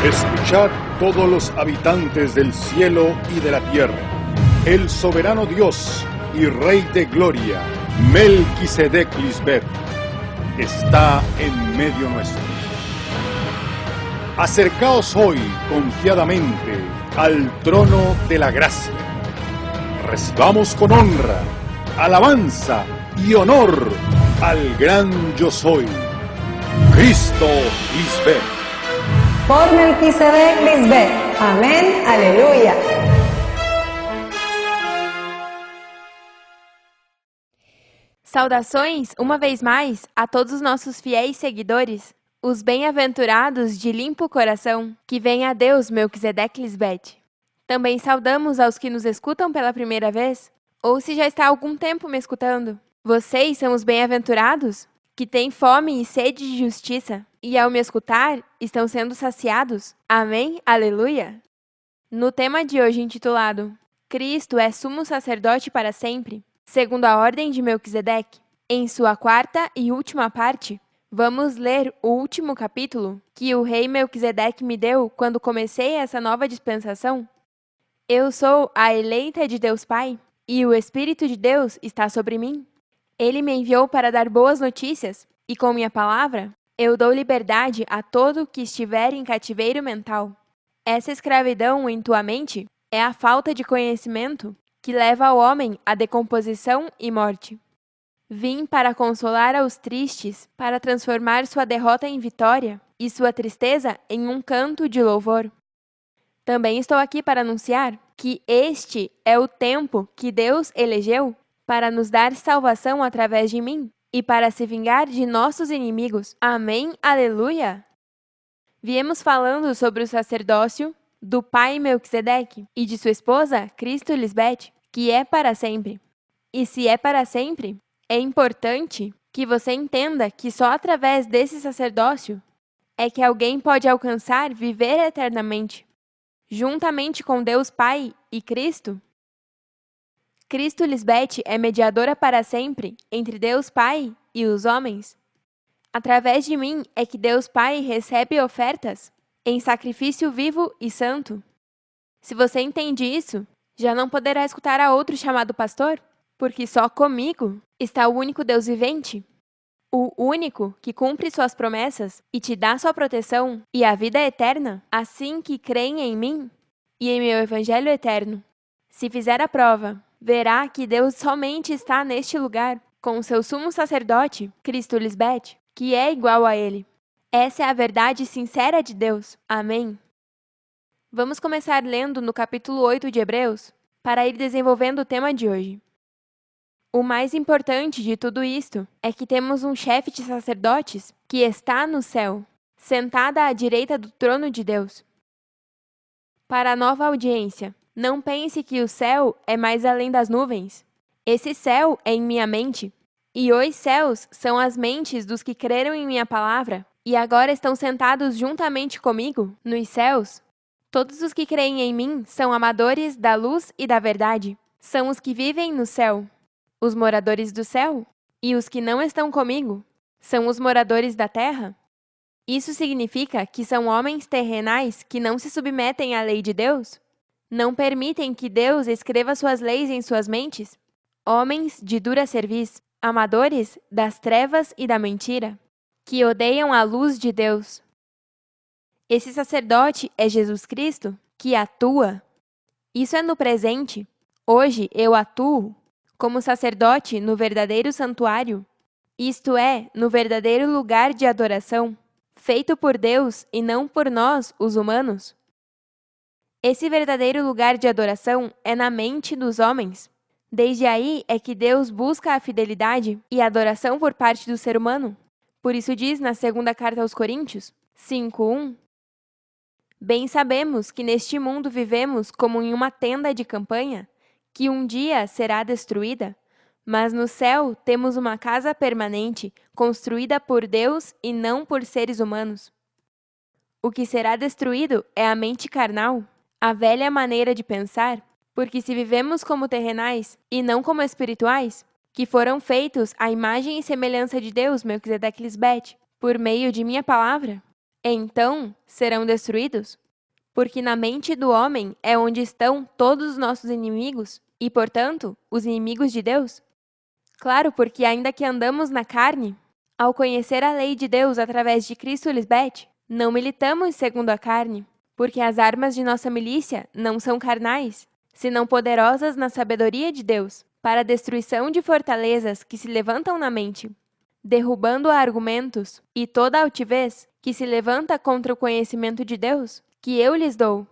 Escuchad todos los habitantes del cielo y de la tierra. El soberano Dios y Rey de gloria, Melquisedec Lisbeth, está en medio nuestro. Acercaos hoy confiadamente al trono de la gracia. Recibamos con honra, alabanza y honor al gran yo soy, Cristo Lisbeth. Por Melquisedec Lisbeth. Amém. Aleluia. Saudações, uma vez mais, a todos os nossos fiéis seguidores, os bem-aventurados de limpo coração, que vem a Deus Melquisedec Lisbeth. Também saudamos aos que nos escutam pela primeira vez, ou se já está há algum tempo me escutando. Vocês são os bem-aventurados, que têm fome e sede de justiça, e ao me escutar, estão sendo saciados. Amém? Aleluia! No tema de hoje intitulado Cristo é sumo sacerdote para sempre, segundo a ordem de Melquisedeque, em sua quarta e última parte, vamos ler o último capítulo que o rei Melquisedeque me deu quando comecei essa nova dispensação. Eu sou a eleita de Deus Pai, e o Espírito de Deus está sobre mim. Ele me enviou para dar boas notícias, e com minha palavra, eu dou liberdade a todo que estiver em cativeiro mental. Essa escravidão em tua mente é a falta de conhecimento que leva o homem à decomposição e morte. Vim para consolar aos tristes, para transformar sua derrota em vitória e sua tristeza em um canto de louvor. Também estou aqui para anunciar que este é o tempo que Deus elegeu para nos dar salvação através de mim e para se vingar de nossos inimigos. Amém? Aleluia! Viemos falando sobre o sacerdócio do pai Melquisedeque e de sua esposa, Cristo Lisbeth, que é para sempre. E se é para sempre, é importante que você entenda que só através desse sacerdócio é que alguém pode alcançar viver eternamente, juntamente com Deus Pai e Cristo. Cristo Lisbeth é mediadora para sempre entre Deus Pai e os homens. Através de mim é que Deus Pai recebe ofertas em sacrifício vivo e santo. Se você entende isso, já não poderá escutar a outro chamado pastor, porque só comigo está o único Deus vivente, o único que cumpre suas promessas e te dá sua proteção e a vida eterna, assim que creem em mim e em meu evangelho eterno. Se fizer a prova, verá que Deus somente está neste lugar, com o seu sumo sacerdote, Cristo Lisbeth, que é igual a ele. Essa é a verdade sincera de Deus. Amém. Vamos começar lendo no capítulo 8 de Hebreus, para ir desenvolvendo o tema de hoje. O mais importante de tudo isto é que temos um chefe de sacerdotes que está no céu, sentada à direita do trono de Deus. Para a nova audiência, não pense que o céu é mais além das nuvens. Esse céu é em minha mente, e os céus são as mentes dos que creram em minha palavra e agora estão sentados juntamente comigo nos céus. Todos os que creem em mim são amadores da luz e da verdade. São os que vivem no céu, os moradores do céu, e os que não estão comigo são os moradores da terra. Isso significa que são homens terrenais que não se submetem à lei de Deus? Não permitem que Deus escreva suas leis em suas mentes? Homens de dura cerviz, amadores das trevas e da mentira, que odeiam a luz de Deus. Esse sacerdote é Jesus Cristo, que atua. Isso é no presente. Hoje eu atuo como sacerdote no verdadeiro santuário, isto é, no verdadeiro lugar de adoração, feito por Deus e não por nós, os humanos. Esse verdadeiro lugar de adoração é na mente dos homens. Desde aí é que Deus busca a fidelidade e a adoração por parte do ser humano. Por isso diz na segunda carta aos Coríntios, 5:1, bem sabemos que neste mundo vivemos como em uma tenda de campanha, que um dia será destruída, mas no céu temos uma casa permanente, construída por Deus e não por seres humanos. O que será destruído é a mente carnal, a velha maneira de pensar, porque se vivemos como terrenais e não como espirituais, que foram feitos à imagem e semelhança de Deus, Melquisedec Lisbeth, por meio de minha palavra, Então serão destruídos? Porque na mente do homem é onde estão todos os nossos inimigos, e, portanto, os inimigos de Deus? Claro, porque ainda que andamos na carne, ao conhecer a lei de Deus através de Cristo Lisbeth, não militamos segundo a carne, porque as armas de nossa milícia não são carnais, senão poderosas na sabedoria de Deus, para a destruição de fortalezas que se levantam na mente, derrubando argumentos e toda altivez que se levanta contra o conhecimento de Deus, que eu lhes dou,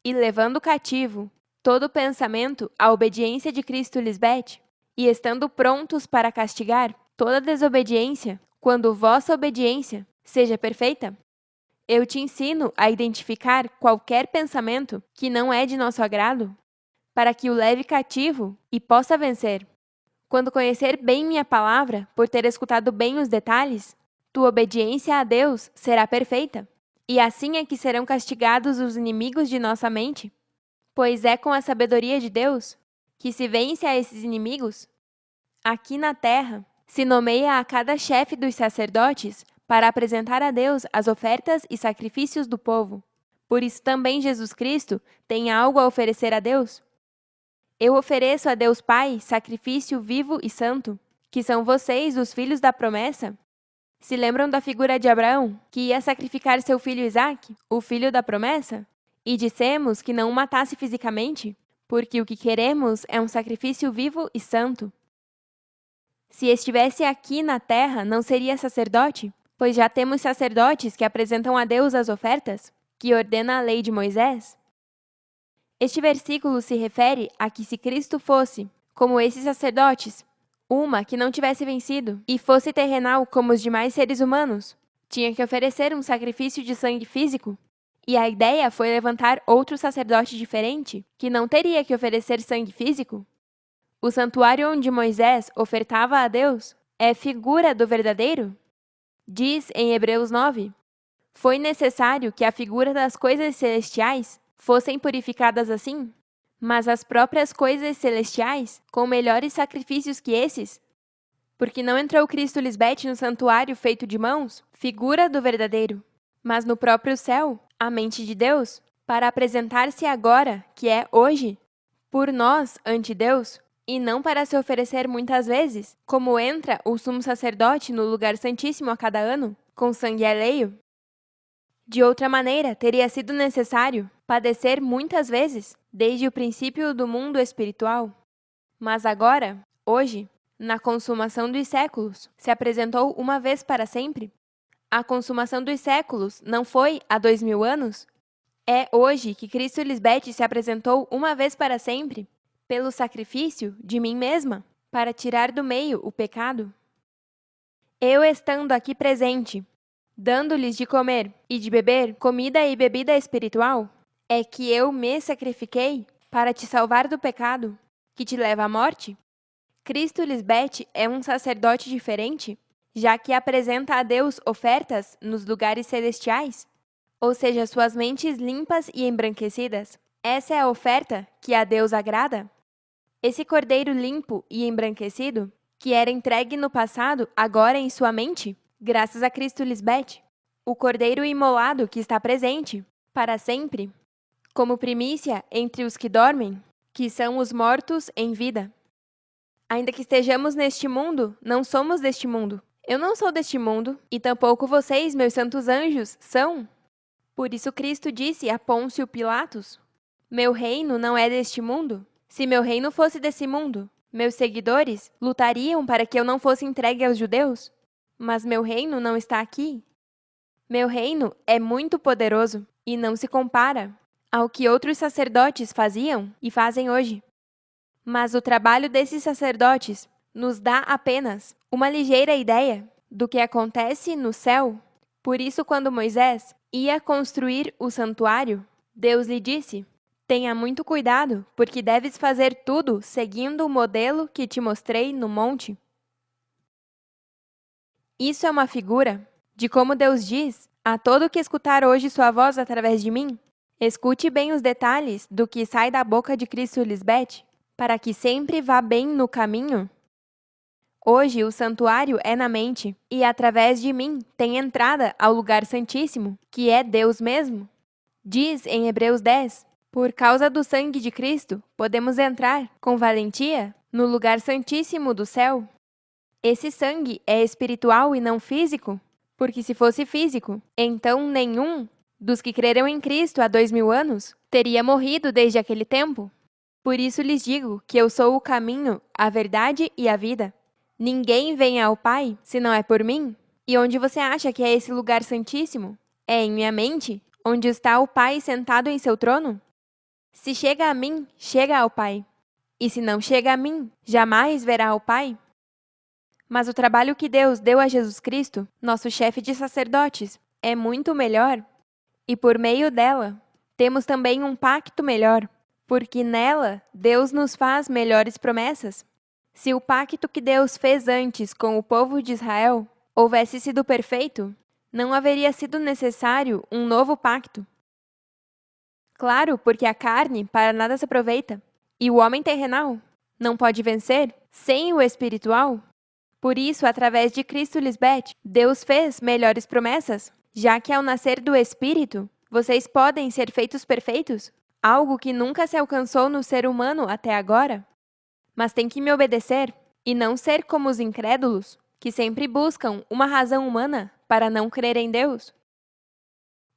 e levando cativo todo pensamento à obediência de Cristo Lisbeth, e estando prontos para castigar toda desobediência, quando vossa obediência seja perfeita. Eu te ensino a identificar qualquer pensamento que não é de nosso agrado, para que o leve cativo e possa vencer. Quando conhecer bem minha palavra, por ter escutado bem os detalhes, tua obediência a Deus será perfeita. E assim é que serão castigados os inimigos de nossa mente. Pois é com a sabedoria de Deus que se vence a esses inimigos. Aqui na terra, se nomeia a cada chefe dos sacerdotes para apresentar a Deus as ofertas e sacrifícios do povo. Por isso também Jesus Cristo tem algo a oferecer a Deus. Eu ofereço a Deus Pai sacrifício vivo e santo, que são vocês, os filhos da promessa. Se lembram da figura de Abraão, que ia sacrificar seu filho Isaque, o filho da promessa? E dissemos que não o matasse fisicamente, porque o que queremos é um sacrifício vivo e santo. Se estivesse aqui na terra, não seria sacerdote, pois já temos sacerdotes que apresentam a Deus as ofertas, que ordena a lei de Moisés. Este versículo se refere a que se Cristo fosse, como esses sacerdotes, uma que não tivesse vencido e fosse terrenal como os demais seres humanos, tinha que oferecer um sacrifício de sangue físico. E a ideia foi levantar outro sacerdote diferente, que não teria que oferecer sangue físico. O santuário onde Moisés ofertava a Deus é figura do verdadeiro? Diz em Hebreus 9: foi necessário que a figura das coisas celestiais fossem purificadas assim, mas as próprias coisas celestiais com melhores sacrifícios que esses? Porque não entrou Cristo Lisbeth no santuário feito de mãos, figura do verdadeiro, mas no próprio céu, a mente de Deus, para apresentar-se agora, que é hoje, por nós ante Deus, e não para se oferecer muitas vezes, como entra o sumo sacerdote no lugar santíssimo a cada ano, com sangue alheio. De outra maneira, teria sido necessário padecer muitas vezes, desde o princípio do mundo espiritual. Mas agora, hoje, na consumação dos séculos, se apresentou uma vez para sempre. A consumação dos séculos não foi há 2000 anos? É hoje que Cristo Lisbeth se apresentou uma vez para sempre, pelo sacrifício de mim mesma, para tirar do meio o pecado. Eu estando aqui presente, dando-lhes de comer e de beber comida e bebida espiritual, é que eu me sacrifiquei para te salvar do pecado, que te leva à morte? Cristo Lisbeth é um sacerdote diferente, já que apresenta a Deus ofertas nos lugares celestiais, ou seja, suas mentes limpas e embranquecidas. Essa é a oferta que a Deus agrada? Esse cordeiro limpo e embranquecido, que era entregue no passado, agora em sua mente, graças a Cristo Lisbeth, o cordeiro imolado que está presente, para sempre, como primícia entre os que dormem, que são os mortos em vida. Ainda que estejamos neste mundo, não somos deste mundo. Eu não sou deste mundo, e tampouco vocês, meus santos anjos, são. Por isso Cristo disse a Pôncio Pilatos: meu reino não é deste mundo. Se meu reino fosse desse mundo, meus seguidores lutariam para que eu não fosse entregue aos judeus. Mas meu reino não está aqui. Meu reino é muito poderoso e não se compara ao que outros sacerdotes faziam e fazem hoje. Mas o trabalho desses sacerdotes nos dá apenas uma ligeira ideia do que acontece no céu. Por isso, quando Moisés ia construir o santuário, Deus lhe disse: tenha muito cuidado, porque deves fazer tudo seguindo o modelo que te mostrei no monte. Isso é uma figura de como Deus diz a todo que escutar hoje sua voz através de mim: escute bem os detalhes do que sai da boca de Cristo Lisbeth, para que sempre vá bem no caminho. Hoje o santuário é na mente, e através de mim tem entrada ao lugar santíssimo, que é Deus mesmo. Diz em Hebreus 10, por causa do sangue de Cristo, podemos entrar, com valentia, no lugar santíssimo do céu. Esse sangue é espiritual e não físico, porque se fosse físico, então nenhum dos que creram em Cristo há 2000 anos teria morrido desde aquele tempo. Por isso lhes digo que eu sou o caminho, a verdade e a vida. Ninguém vem ao Pai se não é por mim. E onde você acha que é esse lugar santíssimo? É em minha mente, onde está o Pai sentado em seu trono? Se chega a mim, chega ao Pai. E se não chega a mim, jamais verá o Pai. Mas o trabalho que Deus deu a Jesus Cristo, nosso chefe de sacerdotes, é muito melhor. E por meio dela, temos também um pacto melhor, porque nela Deus nos faz melhores promessas. Se o pacto que Deus fez antes com o povo de Israel houvesse sido perfeito, não haveria sido necessário um novo pacto. Claro, porque a carne para nada se aproveita, e o homem terrenal não pode vencer sem o espiritual. Por isso, através de Cristo Lisbeth, Deus fez melhores promessas, já que ao nascer do Espírito, vocês podem ser feitos perfeitos, algo que nunca se alcançou no ser humano até agora. Mas tem que me obedecer e não ser como os incrédulos, que sempre buscam uma razão humana para não crer em Deus.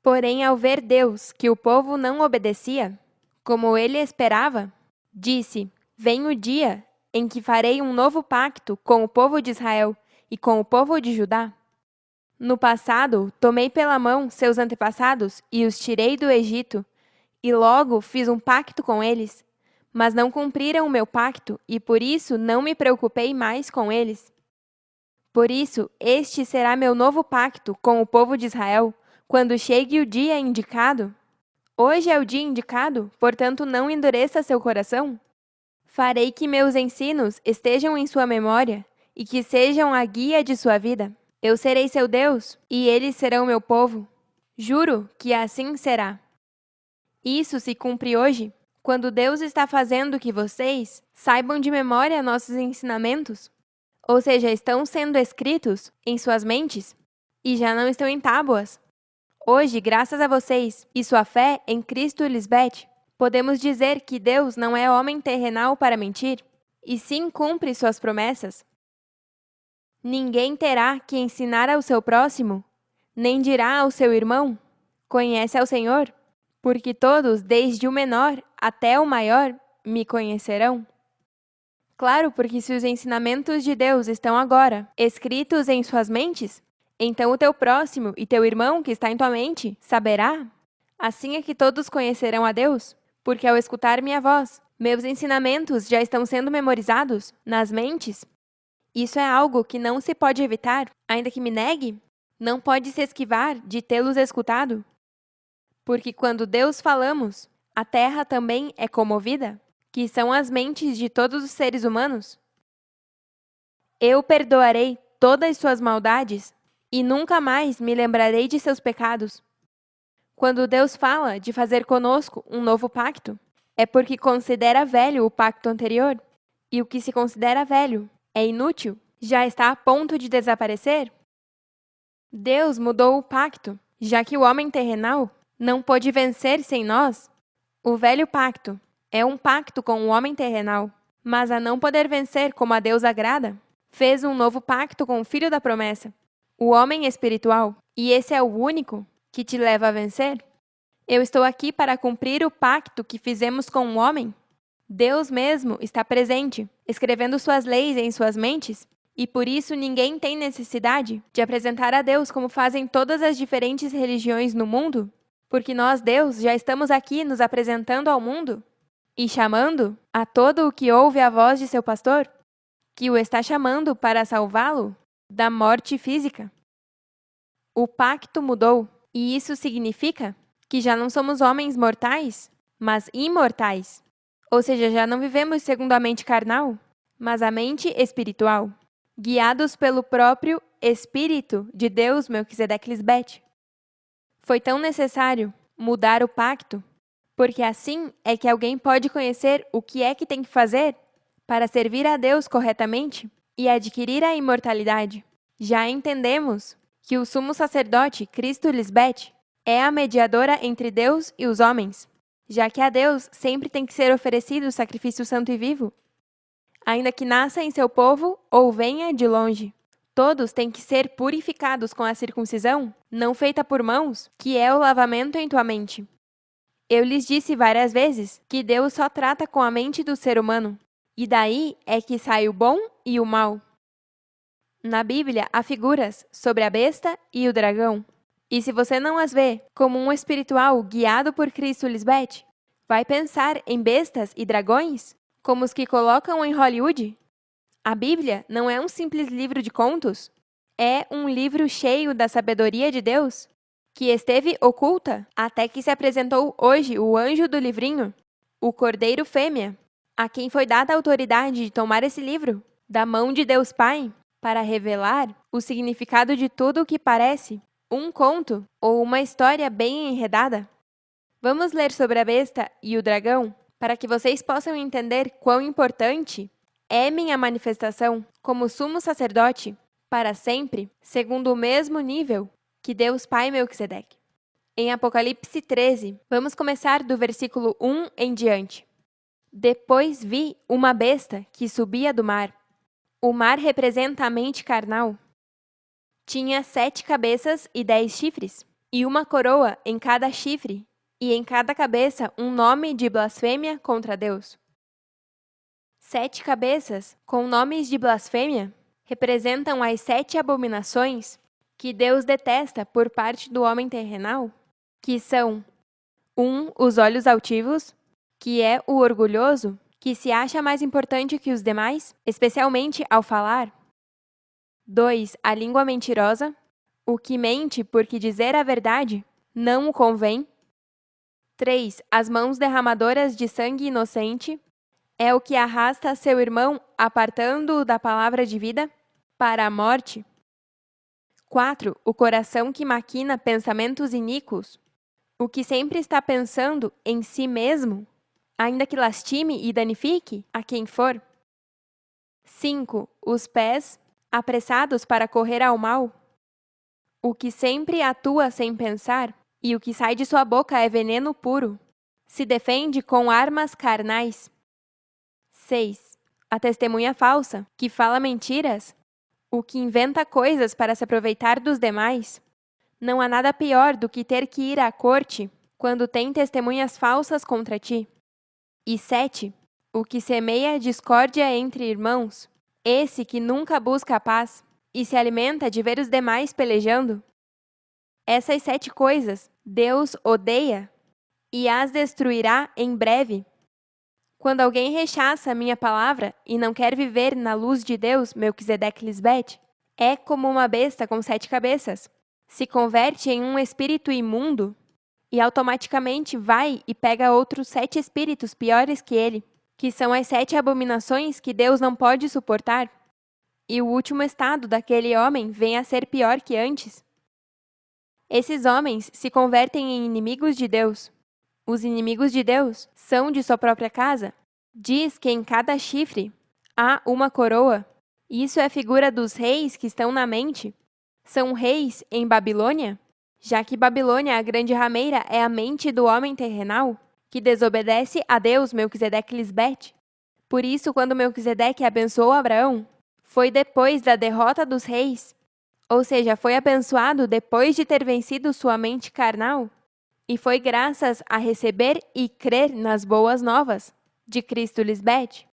Porém, ao ver Deus que o povo não obedecia, como ele esperava, disse: Vem o dia em que farei um novo pacto com o povo de Israel e com o povo de Judá. No passado, tomei pela mão seus antepassados e os tirei do Egito, e logo fiz um pacto com eles, mas não cumpriram o meu pacto, e por isso não me preocupei mais com eles. Por isso, este será meu novo pacto com o povo de Israel, quando chegue o dia indicado. Hoje é o dia indicado, portanto não endureça seu coração. Farei que meus ensinos estejam em sua memória e que sejam a guia de sua vida. Eu serei seu Deus e eles serão meu povo. Juro que assim será. Isso se cumpre hoje, quando Deus está fazendo que vocês saibam de memória nossos ensinamentos, ou seja, estão sendo escritos em suas mentes e já não estão em tábuas. Hoje, graças a vocês e sua fé em Cristo Lisbeth, podemos dizer que Deus não é homem terrenal para mentir, e sim cumpre suas promessas. Ninguém terá que ensinar ao seu próximo, nem dirá ao seu irmão: Conhece ao Senhor? Porque todos, desde o menor até o maior, me conhecerão. Claro, porque se os ensinamentos de Deus estão agora escritos em suas mentes, então o teu próximo e teu irmão que está em tua mente saberá. Assim é que todos conhecerão a Deus, porque ao escutar minha voz, meus ensinamentos já estão sendo memorizados nas mentes. Isso é algo que não se pode evitar, ainda que me negue. Não pode se esquivar de tê-los escutado. Porque quando Deus falamos, a terra também é comovida, que são as mentes de todos os seres humanos. Eu perdoarei todas suas maldades e nunca mais me lembrarei de seus pecados. Quando Deus fala de fazer conosco um novo pacto, é porque considera velho o pacto anterior, e o que se considera velho é inútil, já está a ponto de desaparecer. Deus mudou o pacto, já que o homem terrenal não pôde vencer sem nós. O velho pacto é um pacto com o homem terrenal, mas a não poder vencer como a Deus agrada, fez um novo pacto com o Filho da promessa, o homem espiritual, e esse é o único que te leva a vencer. Eu estou aqui para cumprir o pacto que fizemos com o homem. Deus mesmo está presente, escrevendo suas leis em suas mentes, e por isso ninguém tem necessidade de apresentar a Deus como fazem todas as diferentes religiões no mundo, porque nós, Deus, já estamos aqui nos apresentando ao mundo e chamando a todo o que ouve a voz de seu pastor, que o está chamando para salvá-lo da morte física. O pacto mudou, e isso significa que já não somos homens mortais, mas imortais. Ou seja, já não vivemos segundo a mente carnal, mas a mente espiritual, guiados pelo próprio Espírito de Deus, Melquisedeque Lisbeth. Foi tão necessário mudar o pacto, porque assim é que alguém pode conhecer o que é que tem que fazer para servir a Deus corretamente e adquirir a imortalidade. Já entendemos que o sumo sacerdote, Cristo Lisbete, é a mediadora entre Deus e os homens, já que a Deus sempre tem que ser oferecido o sacrifício santo e vivo, ainda que nasça em seu povo ou venha de longe. Todos têm que ser purificados com a circuncisão, não feita por mãos, que é o lavamento em tua mente. Eu lhes disse várias vezes que Deus só trata com a mente do ser humano, e daí é que sai o bom e o mal. Na Bíblia há figuras sobre a besta e o dragão. E se você não as vê como um espiritual guiado por Cristo Lisbete, vai pensar em bestas e dragões como os que colocam em Hollywood? A Bíblia não é um simples livro de contos, é um livro cheio da sabedoria de Deus, que esteve oculta até que se apresentou hoje o anjo do livrinho, o Cordeiro Fêmea, a quem foi dada a autoridade de tomar esse livro, da mão de Deus Pai, para revelar o significado de tudo o que parece um conto ou uma história bem enredada. Vamos ler sobre a besta e o dragão, para que vocês possam entender quão importante é minha manifestação como sumo sacerdote para sempre, segundo o mesmo nível que Deus Pai Melquisedeque. Em Apocalipse 13, vamos começar do versículo 1 em diante. Depois vi uma besta que subia do mar. O mar representa a mente carnal. Tinha 7 cabeças e 10 chifres, e uma coroa em cada chifre, e em cada cabeça um nome de blasfêmia contra Deus. 7 cabeças com nomes de blasfêmia representam as 7 abominações que Deus detesta por parte do homem terrenal, que são 1. Os olhos altivos, que é o orgulhoso, que se acha mais importante que os demais, especialmente ao falar. 2. A língua mentirosa, o que mente porque dizer a verdade não o convém. 3. As mãos derramadoras de sangue inocente, é o que arrasta seu irmão apartando-o da palavra de vida para a morte. 4. O coração que maquina pensamentos iníquos, o que sempre está pensando em si mesmo, ainda que lastime e danifique a quem for. 5. Os pés apressados para correr ao mal, o que sempre atua sem pensar, e o que sai de sua boca é veneno puro, se defende com armas carnais. 6. A testemunha falsa, que fala mentiras, o que inventa coisas para se aproveitar dos demais. Não há nada pior do que ter que ir à corte quando tem testemunhas falsas contra ti. E 7. O que semeia discórdia entre irmãos, esse que nunca busca a paz e se alimenta de ver os demais pelejando. Essas 7 coisas Deus odeia e as destruirá em breve. Quando alguém rechaça a minha palavra e não quer viver na luz de Deus, Melquisedeque Lisbete, é como uma besta com 7 cabeças. Se converte em um espírito imundo e automaticamente vai e pega outros 7 espíritos piores que ele, que são as 7 abominações que Deus não pode suportar. E o último estado daquele homem vem a ser pior que antes. Esses homens se convertem em inimigos de Deus. Os inimigos de Deus são de sua própria casa. Diz que em cada chifre há uma coroa. Isso é figura dos reis que estão na mente. São reis em Babilônia, já que Babilônia, a grande rameira, é a mente do homem terrenal, que desobedece a Deus, Melquisedeque Lisbete. Por isso, quando Melquisedeque abençoou Abraão, foi depois da derrota dos reis, ou seja, foi abençoado depois de ter vencido sua mente carnal. E foi graças a receber e crer nas boas novas de Cristo Lisbete.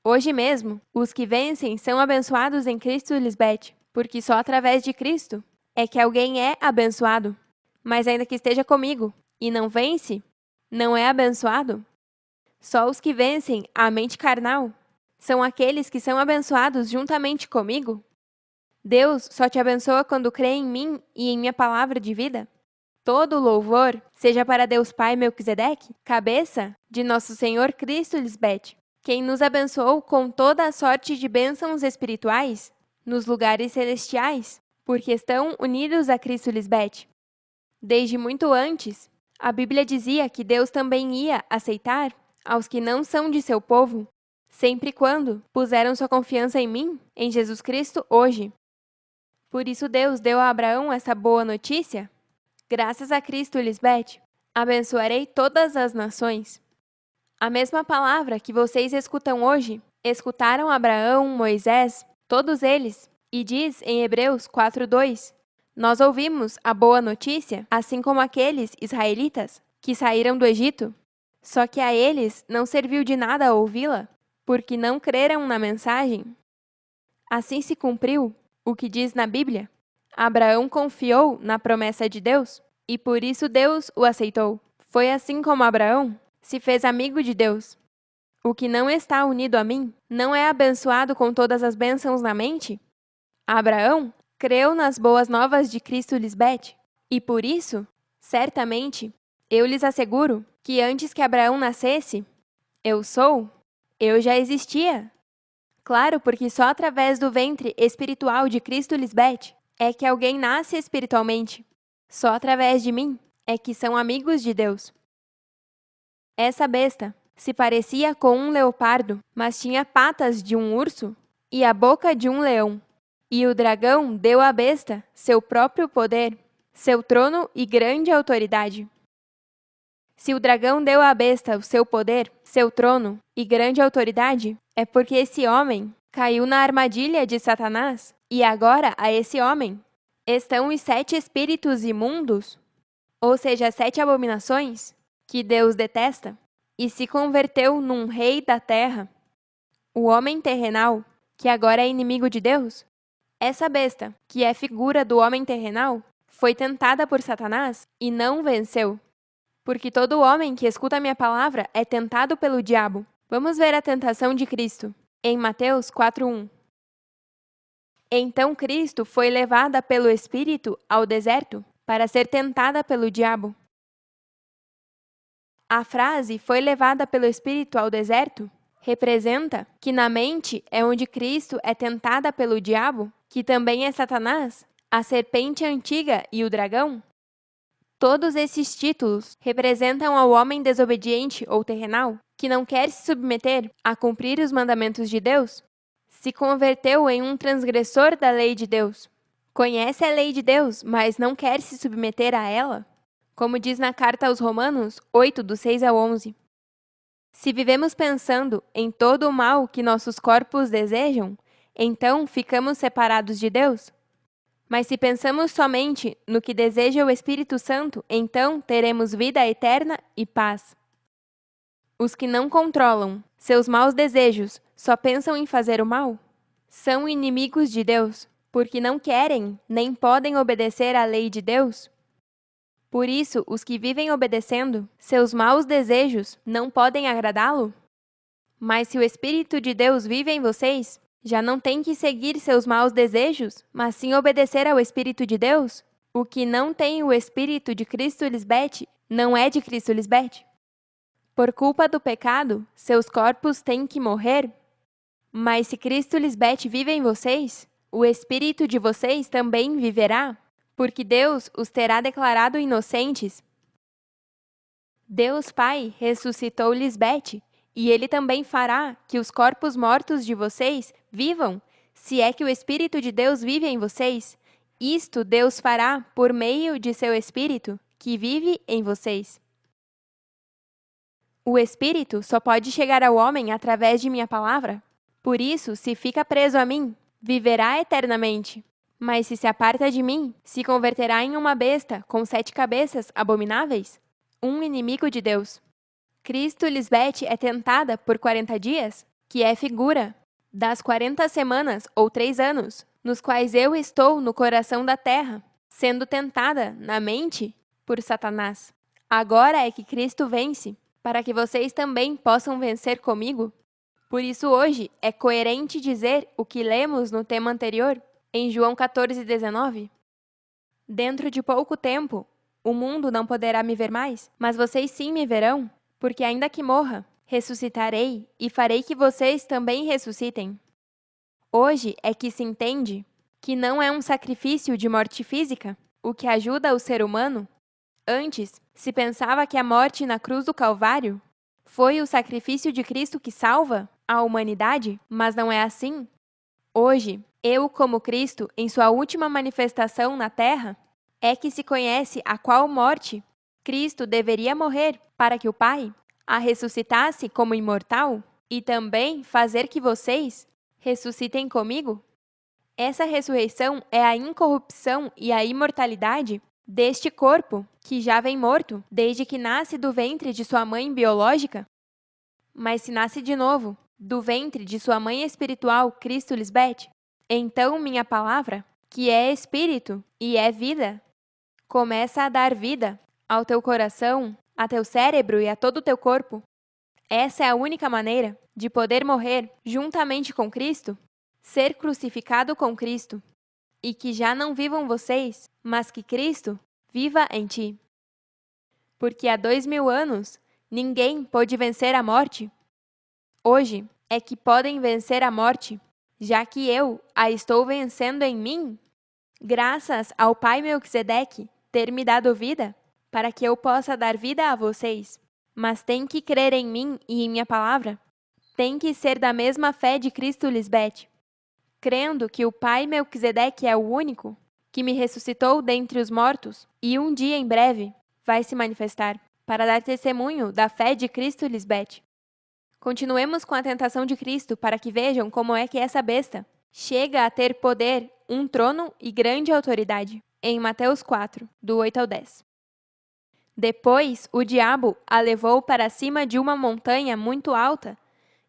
Hoje mesmo, os que vencem são abençoados em Cristo Lisbete, porque só através de Cristo é que alguém é abençoado. Mas ainda que esteja comigo e não vence, não é abençoado. Só os que vencem a mente carnal são aqueles que são abençoados juntamente comigo. Deus só te abençoa quando crê em mim e em minha palavra de vida. Todo louvor seja para Deus Pai Melquisedeque, cabeça de nosso Senhor Cristo Lisbete, quem nos abençoou com toda a sorte de bênçãos espirituais nos lugares celestiais, porque estão unidos a Cristo Lisbete. Desde muito antes, a Bíblia dizia que Deus também ia aceitar aos que não são de seu povo, sempre quando puseram sua confiança em mim, em Jesus Cristo, hoje. Por isso Deus deu a Abraão essa boa notícia. Graças a Cristo, Lisbeth, abençoarei todas as nações. A mesma palavra que vocês escutam hoje, escutaram Abraão, Moisés, todos eles, e diz em Hebreus 4:2, nós ouvimos a boa notícia, assim como aqueles israelitas que saíram do Egito. Só que a eles não serviu de nada ouvi-la, porque não creram na mensagem. Assim se cumpriu o que diz na Bíblia. Abraão confiou na promessa de Deus, e por isso Deus o aceitou. Foi assim como Abraão se fez amigo de Deus. O que não está unido a mim não é abençoado com todas as bênçãos na mente? Abraão creu nas boas novas de Cristo, Lisbeth, e por isso, certamente, eu lhes asseguro que antes que Abraão nascesse, eu já existia. Claro, porque só através do ventre espiritual de Cristo, Lisbeth, é que alguém nasce espiritualmente. Só através de mim é que são amigos de Deus. Essa besta se parecia com um leopardo, mas tinha patas de um urso e a boca de um leão. E o dragão deu à besta seu próprio poder, seu trono e grande autoridade. Se o dragão deu à besta o seu poder, seu trono e grande autoridade, é porque esse homem caiu na armadilha de Satanás, e agora a esse homem estão os 7 espíritos imundos, ou seja, as 7 abominações, que Deus detesta, e se converteu num rei da terra. O homem terrenal, que agora é inimigo de Deus, essa besta, que é figura do homem terrenal, foi tentada por Satanás e não venceu. Porque todo homem que escuta a minha palavra é tentado pelo diabo. Vamos ver a tentação de Cristo, em Mateus 4:1. Então Cristo foi levada pelo Espírito ao deserto para ser tentada pelo diabo. A frase "foi levada pelo Espírito ao deserto" representa que na mente é onde Cristo é tentada pelo diabo, que também é Satanás, a serpente antiga e o dragão. Todos esses títulos representam ao homem desobediente ou terrenal, que não quer se submeter a cumprir os mandamentos de Deus, se converteu em um transgressor da lei de Deus. Conhece a lei de Deus, mas não quer se submeter a ela, como diz na carta aos Romanos 8, do 6 ao 11. Se vivemos pensando em todo o mal que nossos corpos desejam, então ficamos separados de Deus. Mas se pensamos somente no que deseja o Espírito Santo, então teremos vida eterna e paz. Os que não controlam seus maus desejos, só pensam em fazer o mal, são inimigos de Deus, porque não querem nem podem obedecer à lei de Deus. Por isso, os que vivem obedecendo seus maus desejos não podem agradá-lo. Mas se o Espírito de Deus vive em vocês, já não tem que seguir seus maus desejos, mas sim obedecer ao Espírito de Deus. O que não tem o Espírito de Cristo, Lisbeth, não é de Cristo, Lisbeth. Por culpa do pecado, seus corpos têm que morrer. Mas se Cristo, Lisbeth, vive em vocês, o Espírito de vocês também viverá, porque Deus os terá declarado inocentes. Deus Pai ressuscitou Lisbeth, e Ele também fará que os corpos mortos de vocês vivam, se é que o Espírito de Deus vive em vocês. Isto Deus fará por meio de seu Espírito, que vive em vocês. O Espírito só pode chegar ao homem através de minha palavra. Por isso, se fica preso a mim, viverá eternamente. Mas se aparta de mim, se converterá em uma besta com 7 cabeças abomináveis, um inimigo de Deus. Cristo, Lisbeth, é tentada por 40 dias, que é figura das 40 semanas ou 3 anos, nos quais eu estou no coração da terra, sendo tentada na mente por Satanás. Agora é que Cristo vence, para que vocês também possam vencer comigo. Por isso hoje é coerente dizer o que lemos no tema anterior, em João 14:19. Dentro de pouco tempo, o mundo não poderá me ver mais, mas vocês sim me verão, porque ainda que morra, ressuscitarei e farei que vocês também ressuscitem. Hoje é que se entende que não é um sacrifício de morte física o que ajuda o ser humano. Antes, se pensava que a morte na cruz do Calvário foi o sacrifício de Cristo que salva. à humanidade, mas não é assim. Hoje, eu, como Cristo, em sua última manifestação na Terra, é que se conhece a qual morte Cristo deveria morrer para que o Pai a ressuscitasse como imortal e também fazer que vocês ressuscitem comigo. Essa ressurreição é a incorrupção e a imortalidade deste corpo que já vem morto desde que nasce do ventre de sua mãe biológica. Mas se nasce de novo do ventre de sua mãe espiritual, Cristo Lisbeth, então minha palavra, que é espírito e é vida, começa a dar vida ao teu coração, a teu cérebro e a todo o teu corpo. Essa é a única maneira de poder morrer juntamente com Cristo, ser crucificado com Cristo, e que já não vivam vocês, mas que Cristo viva em ti. Porque há 2000 anos ninguém pôde vencer a morte. Hoje é que podem vencer a morte, já que eu a estou vencendo em mim, graças ao Pai Melquisedeque ter me dado vida, para que eu possa dar vida a vocês. Mas tem que crer em mim e em minha palavra. Tem que ser da mesma fé de Cristo Lisbeth, crendo que o Pai Melquisedeque é o único que me ressuscitou dentre os mortos e um dia em breve vai se manifestar para dar testemunho da fé de Cristo Lisbeth. Continuemos com a tentação de Cristo para que vejam como é que essa besta chega a ter poder, um trono e grande autoridade. Em Mateus 4, do 8 ao 10. Depois, o diabo a levou para cima de uma montanha muito alta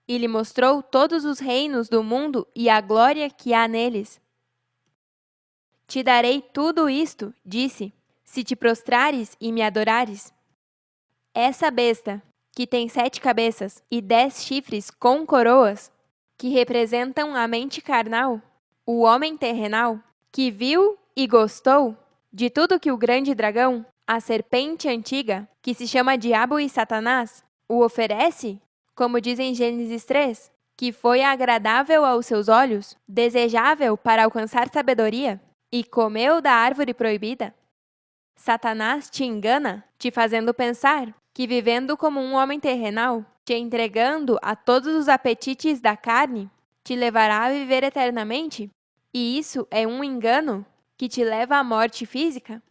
e lhe mostrou todos os reinos do mundo e a glória que há neles. Te darei tudo isto, disse, se te prostrares e me adorares. Essa besta, que tem 7 cabeças e 10 chifres com coroas, que representam a mente carnal, o homem terrenal, que viu e gostou de tudo que o grande dragão, a serpente antiga, que se chama Diabo e Satanás, o oferece, como diz em Gênesis 3, que foi agradável aos seus olhos, desejável para alcançar sabedoria, e comeu da árvore proibida. Satanás te engana, te fazendo pensar que vivendo como um homem terrenal, te entregando a todos os apetites da carne, te levará a viver eternamente? E isso é um engano que te leva à morte física?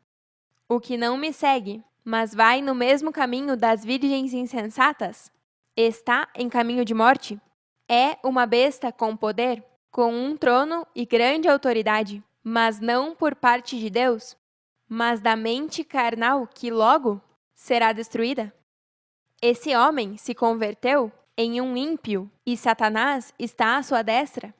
O que não me segue, mas vai no mesmo caminho das virgens insensatas, está em caminho de morte? É uma besta com poder, com um trono e grande autoridade, mas não por parte de Deus, mas da mente carnal que logo será destruída. Esse homem se converteu em um ímpio e Satanás está à sua destra.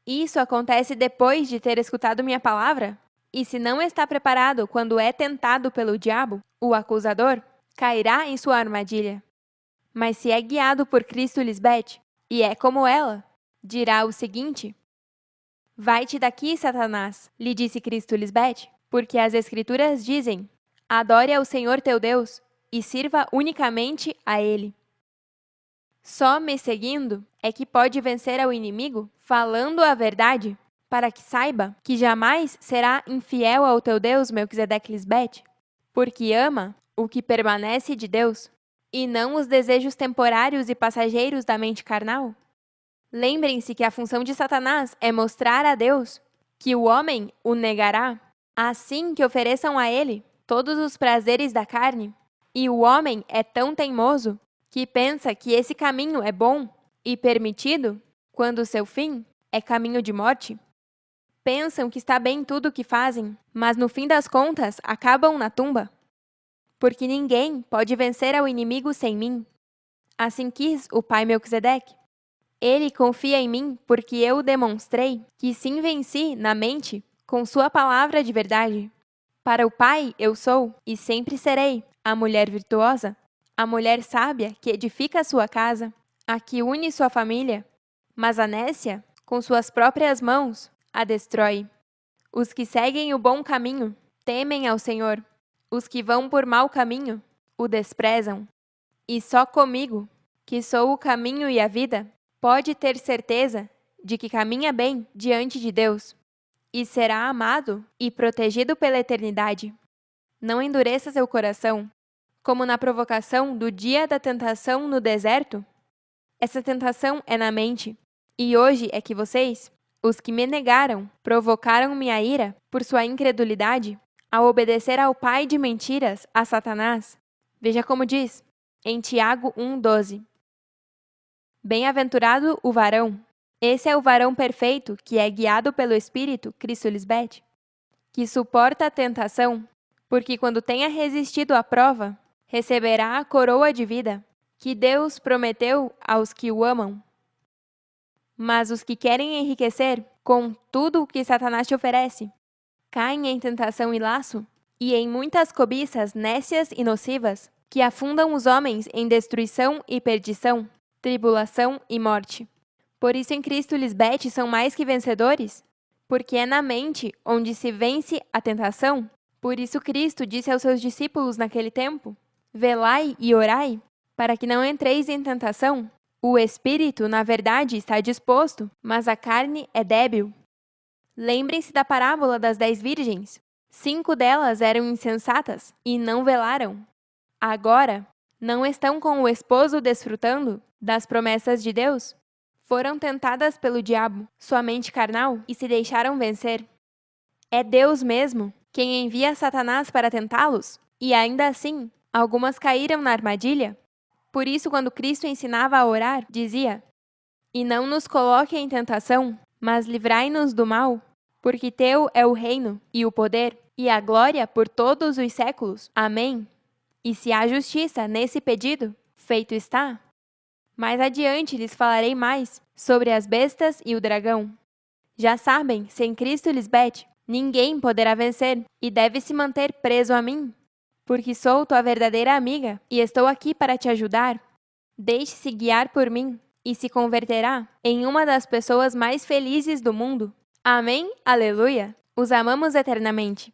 Isso acontece depois de ter escutado minha palavra? E se não está preparado quando é tentado pelo diabo, o acusador, cairá em sua armadilha. Mas se é guiado por Cristo Lisbeth, e é como ela, dirá o seguinte: Vai-te daqui, Satanás, lhe disse Cristo Lisbeth, porque as Escrituras dizem: Adore ao Senhor teu Deus e sirva unicamente a Ele. Só me seguindo é que pode vencer ao inimigo, falando a verdade, para que saiba que jamais será infiel ao teu Deus, Melquisedeque Lisbeth, porque ama o que permanece de Deus, e não os desejos temporários e passageiros da mente carnal. Lembrem-se que a função de Satanás é mostrar a Deus que o homem o negará, assim que ofereçam a ele todos os prazeres da carne, e o homem é tão teimoso que pensa que esse caminho é bom e permitido, quando seu fim é caminho de morte. Pensam que está bem tudo o que fazem, mas no fim das contas acabam na tumba. Porque ninguém pode vencer ao inimigo sem mim. Assim quis o Pai Melquisedeque. Ele confia em mim porque eu demonstrei que sim venci na mente com sua palavra de verdade. Para o Pai eu sou e sempre serei a mulher virtuosa, a mulher sábia que edifica a sua casa, a que une sua família, mas a nécia, com suas próprias mãos, a destrói. Os que seguem o bom caminho temem ao Senhor, os que vão por mau caminho o desprezam. E só comigo, que sou o caminho e a vida, pode ter certeza de que caminha bem diante de Deus e será amado e protegido pela eternidade. Não endureça seu coração, como na provocação do dia da tentação no deserto. Essa tentação é na mente. E hoje é que vocês, os que me negaram, provocaram minha ira por sua incredulidade, ao obedecer ao pai de mentiras, a Satanás. Veja como diz, em Tiago 1,12. Bem-aventurado o varão. Esse é o varão perfeito que é guiado pelo Espírito, Cristo Lisbeth, que suporta a tentação, porque quando tenha resistido à prova, receberá a coroa de vida que Deus prometeu aos que o amam. Mas os que querem enriquecer com tudo o que Satanás te oferece, caem em tentação e laço, e em muitas cobiças nécias e nocivas, que afundam os homens em destruição e perdição, tribulação e morte. Por isso em Cristo Lisbeth são mais que vencedores, porque é na mente onde se vence a tentação. Por isso Cristo disse aos seus discípulos naquele tempo: velai e orai, para que não entreis em tentação. O espírito, na verdade, está disposto, mas a carne é débil. Lembrem-se da parábola das 10 virgens. 5 delas eram insensatas e não velaram. Agora, não estão com o esposo desfrutando das promessas de Deus? Foram tentadas pelo diabo, sua mente carnal, e se deixaram vencer. É Deus mesmo quem envia Satanás para tentá-los, e ainda assim, algumas caíram na armadilha. Por isso, quando Cristo ensinava a orar, dizia: e não nos coloque em tentação, mas livrai-nos do mal, porque teu é o reino, e o poder, e a glória por todos os séculos. Amém. E se há justiça nesse pedido, feito está. Mais adiante lhes falarei mais sobre as bestas e o dragão. Já sabem, sem Cristo Lisbeth, ninguém poderá vencer e deve se manter preso a mim, porque sou tua verdadeira amiga e estou aqui para te ajudar. Deixe-se guiar por mim e se converterá em uma das pessoas mais felizes do mundo. Amém? Aleluia! Os amamos eternamente.